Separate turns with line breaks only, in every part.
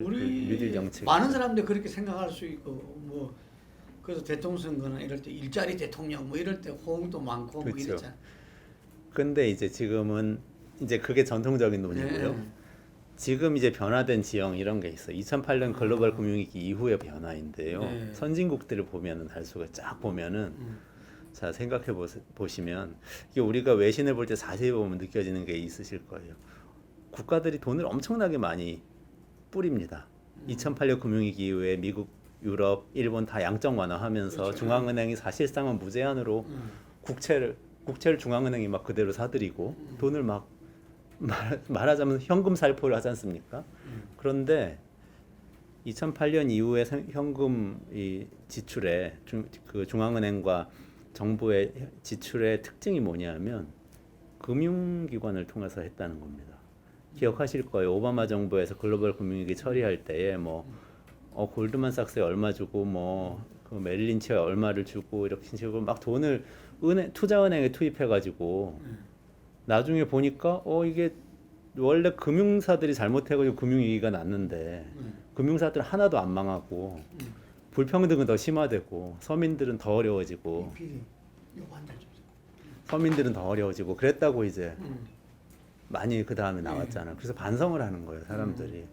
뉴딜 정책.
많은 사람들이 그렇게 생각할 수 있고 뭐 그래서 대통령 선거는 이럴 때 일자리 대통령 뭐 이럴 때 호응도 많고 뭐
그렇죠.
이랬잖아.
근데 이제 지금은 이제 그게 전통적인 논이고요.
네.
지금 이제 변화된 지형 이런 게 있어요. 2008년 글로벌 금융위기 이후의 변화인데요.
네.
선진국들을 보면은 달수가 쫙 보면은 자 생각해 보시면 이게 우리가 외신을 볼 때 자세히 보면 느껴지는 게 있으실 거예요. 국가들이 돈을 엄청나게 많이 뿌립니다. 2008년 금융위기 이후에 미국, 유럽, 일본 다 양적 완화하면서
그렇죠.
중앙은행이 사실상은 무제한으로 국채를 중앙은행이 막 그대로 사들이고 돈을 막 말하자면 현금 살포를 하지 않습니까? 그런데 2008년 이후에 현금 이 지출에 그 중앙은행과 정부의 지출의 특징이 뭐냐면 금융기관을 통해서 했다는 겁니다. 기억하실 거예요. 오바마 정부에서 글로벌 금융위기 처리할 때에 골드만삭스에 얼마 주고 그 메릴린치에 얼마를 주고 이렇게 식으로 막 돈을 투자은행에 투입해가지고 나중에 보니까 이게 원래 금융사들이 잘못해가지고 금융위기가 났는데 금융사들 하나도 안 망하고 불평등은 더 심화되고 서민들은 더 어려워지고 그랬다고 이제 많이 그 다음에 나왔잖아요. 그래서 반성을 하는 거예요, 사람들이.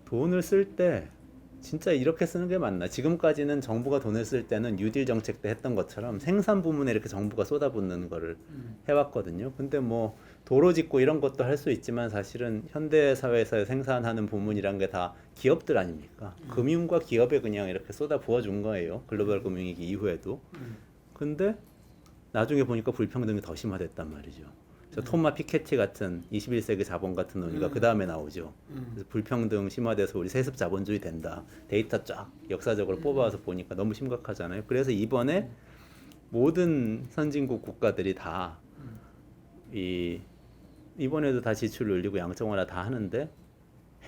돈을 쓸 때 진짜 이렇게 쓰는 게 맞나? 지금까지는 정부가 돈을 쓸 때는 뉴딜 정책 때 했던 것처럼 생산 부문에 이렇게 정부가 쏟아붓는 거를 해왔거든요. 근데 뭐 도로 짓고 이런 것도 할 수 있지만 사실은 현대 사회에서 생산하는 부문이란 게 다 기업들 아닙니까? 금융과 기업에 그냥 이렇게 쏟아 부어준 거예요. 글로벌 금융위기 이후에도. 근데 나중에 보니까 불평등이 더 심화됐단 말이죠. 토마 피케티 같은 21세기 자본 같은 논의가 그 다음에 나오죠. 그래서 불평등 심화돼서 우리 세습 자본주의 된다. 데이터 쫙 역사적으로 뽑아와서 보니까 너무 심각하잖아요. 그래서 이번에 모든 선진국 국가들이 다 이번에도 다 지출을 늘리고 양적 완화 다 하는데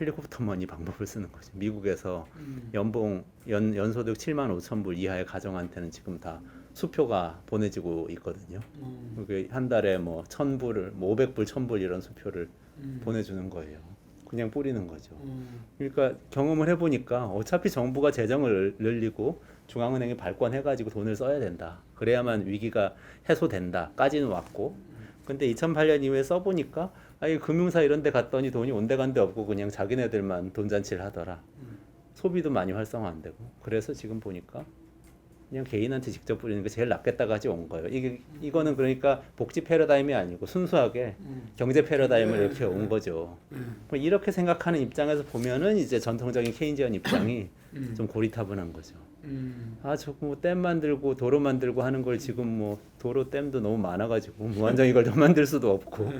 헬리콥터 머니 방법을 쓰는 거죠. 미국에서 연소득 7만 5천 불 이하의 가정한테는 지금 다 수표가 보내지고 있거든요. 그게 한 달에 1,000불을 500불, 1,000불 이런 수표를 보내주는 거예요. 그냥 뿌리는 거죠. 그러니까 경험을 해보니까 어차피 정부가 재정을 늘리고 중앙은행이 발권해가지고 돈을 써야 된다. 그래야만 위기가 해소된다까지는 왔고, 근데 2008년 이후에 써보니까 금융사 이런 데 갔더니 돈이 온데간데 없고 그냥 자기네들만 돈잔치를 하더라. 소비도 많이 활성화 안 되고. 그래서 지금 보니까 그냥 개인한테 직접 뿌리는 게 제일 낫겠다까지 온 거예요. 이거는 그러니까 복지 패러다임이 아니고 순수하게 경제 패러다임을 이렇게 온 거죠. 이렇게 생각하는 입장에서 보면은 이제 전통적인 케인지언 입장이 좀 고리타분한 거죠. 저거 댐 만들고 도로 만들고 하는 걸 지금 도로 댐도 너무 많아가지고 무한정 이걸 더 만들 수도 없고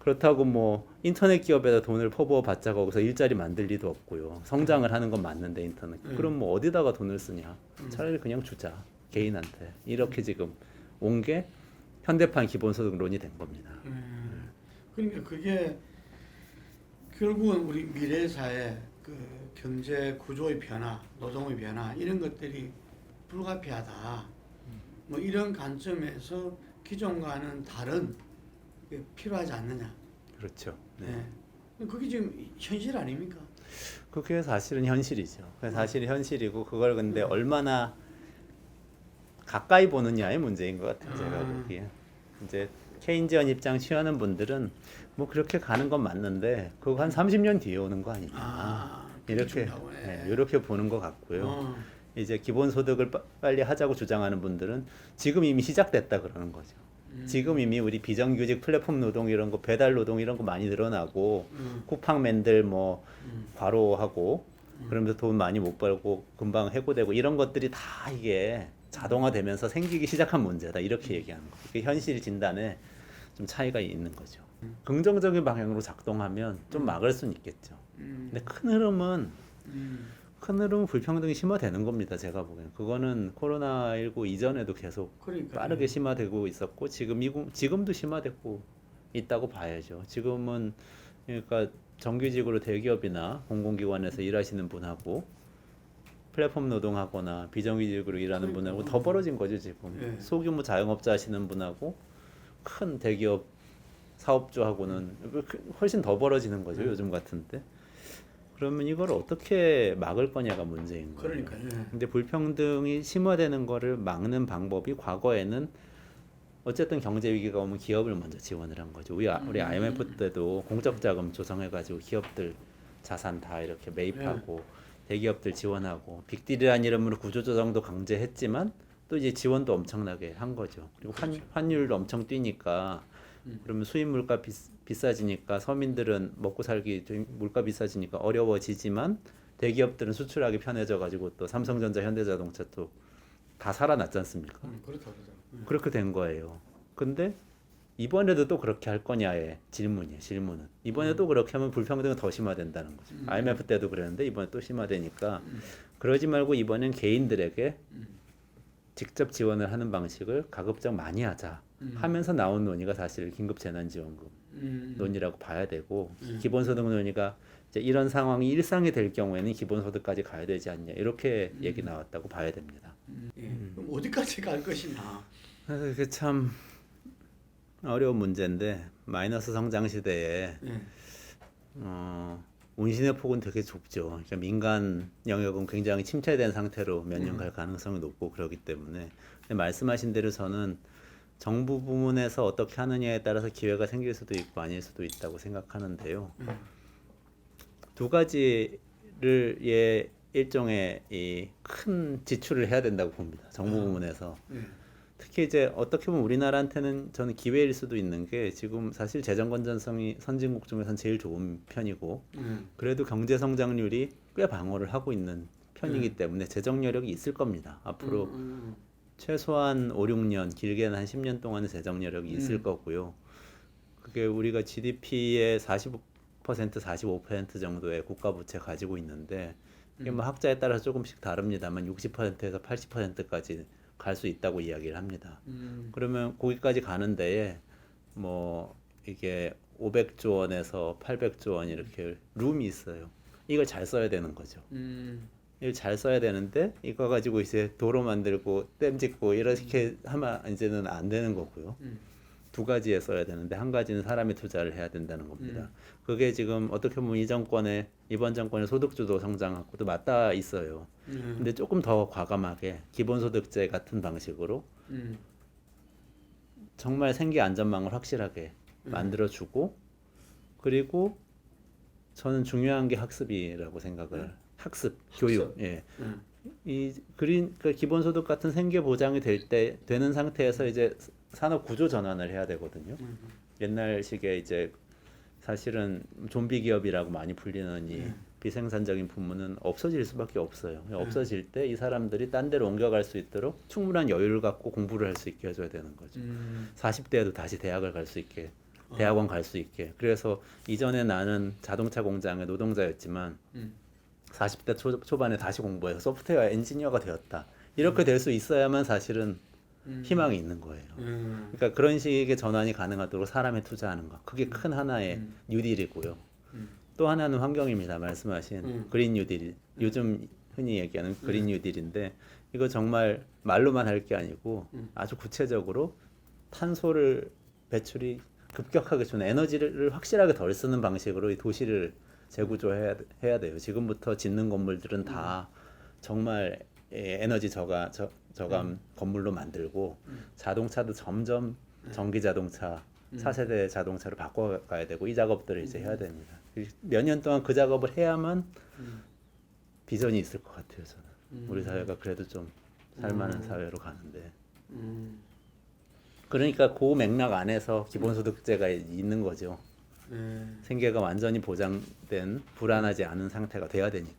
그렇다고 인터넷 기업에다 돈을 퍼부어 봤자 거기서 일자리 만들 리도 없고요. 성장을 하는 건 맞는데 인터넷. 그럼 어디다가 돈을 쓰냐? 차라리 그냥 주자. 개인한테. 이렇게 지금 온 게 현대판 기본소득론이 된 겁니다.
그러니까 그게 결국은 우리 미래 사회 그 경제 구조의 변화, 노동의 변화 이런 것들이 불가피하다. 뭐 이런 관점에서 기존과는 다른 게 필요하지 않느냐.
그렇죠.
네. 그게 지금 현실 아닙니까?
그게 사실은 현실이죠. 사실 현실이고 그걸 근데 얼마나 가까이 보느냐의 문제인 것 같아요. 제가 보기에. 이제 케인지언 입장 취하는 분들은 그렇게 가는 건 맞는데 그거 한 30년 뒤에 오는 거 아니냐. 이렇게 보는 것 같고요. 이제 기본소득을 빨리 하자고 주장하는 분들은 지금 이미 시작됐다 그러는 거죠. 지금 이미 우리 비정규직 플랫폼 노동 이런 거 배달 노동 이런 거 많이 늘어나고 쿠팡맨들 과로하고 그러면서 돈 많이 못 벌고 금방 해고되고 이런 것들이 다 이게 자동화되면서 생기기 시작한 문제다 이렇게 얘기하는 거예요. 그 현실 진단에 좀 차이가 있는 거죠. 긍정적인 방향으로 작동하면 좀 막을 수는 있겠죠. 근데 큰 흐름은 불평등이 심화되는 겁니다. 제가 보기에는 그거는 코로나19 이전에도 계속 빠르게 심화되고 있었고 지금도 심화되고 있다고 봐야죠. 지금은 그러니까 정규직으로 대기업이나 공공기관에서 일하시는 분하고 플랫폼 노동하거나 비정규직으로 일하는 분하고 더 벌어진 거죠 지금. 소규모 자영업자 하시는 분하고 큰 대기업 사업주하고는 훨씬 더 벌어지는 거죠 요즘 같은데. 그러면 이걸 어떻게 막을 거냐가 문제인 거예요.
그러니까 예.
근데 불평등이 심화되는 거를 막는 방법이 과거에는 어쨌든 경제 위기가 오면 기업을 먼저 지원을 한 거죠. 우리 IMF 때도 공적 자금 조성해가지고 기업들 자산 다 이렇게 매입하고 대기업들 지원하고 빅딜이라는 이름으로 구조조정도 강제했지만 또 이제 지원도 엄청나게 한 거죠. 그리고 환율도 엄청 뛰니까 그러면 수입 물가 비싸지니까 서민들은 먹고 살기 좀 물가 비싸지니까 어려워지지만 대기업들은 수출하기 편해져가지고 또 삼성전자, 현대자동차 또 다 살아났지 않습니까?
그렇죠.
그렇게 된 거예요. 근데 이번에도 또 그렇게 할 거냐의 질문은. 이번에 또 그렇게 하면 불평등은 더 심화된다는 거죠. IMF 때도 그랬는데 이번에 또 심화되니까 그러지 말고 이번엔 개인들에게 직접 지원을 하는 방식을 가급적 많이 하자 하면서 나온 논의가 사실 긴급재난지원금 논의라고 봐야 되고 기본소득 논의가 이제 이런 상황이 일상이 될 경우에는 기본소득까지 가야 되지 않냐 이렇게 얘기 나왔다고 봐야 됩니다.
예. 그럼 어디까지 갈 것이냐.
그래서 이게 참 어려운 문제인데 마이너스 성장 시대에
예.
운신의 폭은 되게 좁죠. 그러니까 민간 영역은 굉장히 침체된 상태로 몇 년 갈 가능성이 높고 그렇기 때문에 근데 말씀하신 대로 저는 정부 부문에서 어떻게 하느냐에 따라서 기회가 생길 수도 있고 아닐 수도 있다고 생각하는데요. 두 가지를 일종의 이 큰 지출을 해야 된다고 봅니다. 정부 부문에서. 특히 이제 어떻게 보면 우리나라한테는 저는 기회일 수도 있는 게 지금 사실 재정 건전성이 선진국 중에선 제일 좋은 편이고 그래도 경제 성장률이 꽤 방어를 하고 있는 편이기 때문에 재정 여력이 있을 겁니다. 앞으로 최소한 5, 6년, 길게는 한 10년 동안의 재정 여력이 있을 거고요. 그게 우리가 GDP의 45%, 45% 정도의 국가 부채 가지고 있는데 이게 뭐 학자에 따라서 조금씩 다릅니다만 60%에서 80%까지 갈 수 있다고 이야기를 합니다. 그러면 거기까지 가는 데에 뭐 이게 500조 원에서 800조 원 이렇게 룸이 있어요. 이걸 잘 써야 되는 거죠. 이걸 잘 써야 되는데 이거 가지고 이제 도로 만들고 댐 짓고 이렇게 하면 이제는 안 되는 거고요. 두 가지에 써야 되는데 한 가지는 사람의 투자를 해야 된다는 겁니다. 그게 지금 어떻게 보면 이번 정권의 소득주도 성장하고도 맞닿아 있어요. 근데 조금 더 과감하게 기본소득제 같은 방식으로 정말 생계 안전망을 확실하게 만들어주고 그리고 저는 중요한 게 학습이라고 생각을 교육. 예. 그러니까 기본소득 같은 생계 보장이 되는 상태에서 이제 산업 구조 전환을 해야 되거든요. 옛날식의 이제 사실은 좀비 기업이라고 많이 불리는 이 비생산적인 부문은 없어질 수밖에 없어요. 없어질 때 이 사람들이 딴 데로 옮겨갈 수 있도록 충분한 여유를 갖고 공부를 할 수 있게 해줘야 되는 거죠. 40대에도 다시 대학을 갈 수 있게, 대학원 갈 수 있게. 그래서 이전에 나는 자동차 공장의 노동자였지만 40대 초반에 다시 공부해서 소프트웨어 엔지니어가 되었다. 이렇게 될 수 있어야만 사실은 희망이 있는 거예요. 그러니까 그런 식의 전환이 가능하도록 사람에 투자하는 거. 그게 큰 하나의 뉴딜이고요. 또 하나는 환경입니다. 말씀하신 그린 뉴딜. 요즘 흔히 얘기하는 그린 뉴딜인데 이거 정말 말로만 할 게 아니고 아주 구체적으로 탄소를 배출이 급격하게 주는 에너지를 확실하게 덜 쓰는 방식으로 이 도시를 재구조해야 돼요. 지금부터 짓는 건물들은 다 정말 에너지 저감 건물로 만들고 자동차도 점점 전기 자동차, 4세대 자동차로 바꿔가야 되고 이 작업들을 이제 해야 됩니다. 몇 년 동안 그 작업을 해야만 비전이 있을 것 같아요. 저는 우리 사회가 그래도 좀 살만한 사회로 가는데. 그러니까 그 맥락 안에서 기본소득제가 있는 거죠. 생계가 완전히 보장된 불안하지 않은 상태가 돼야 되니까.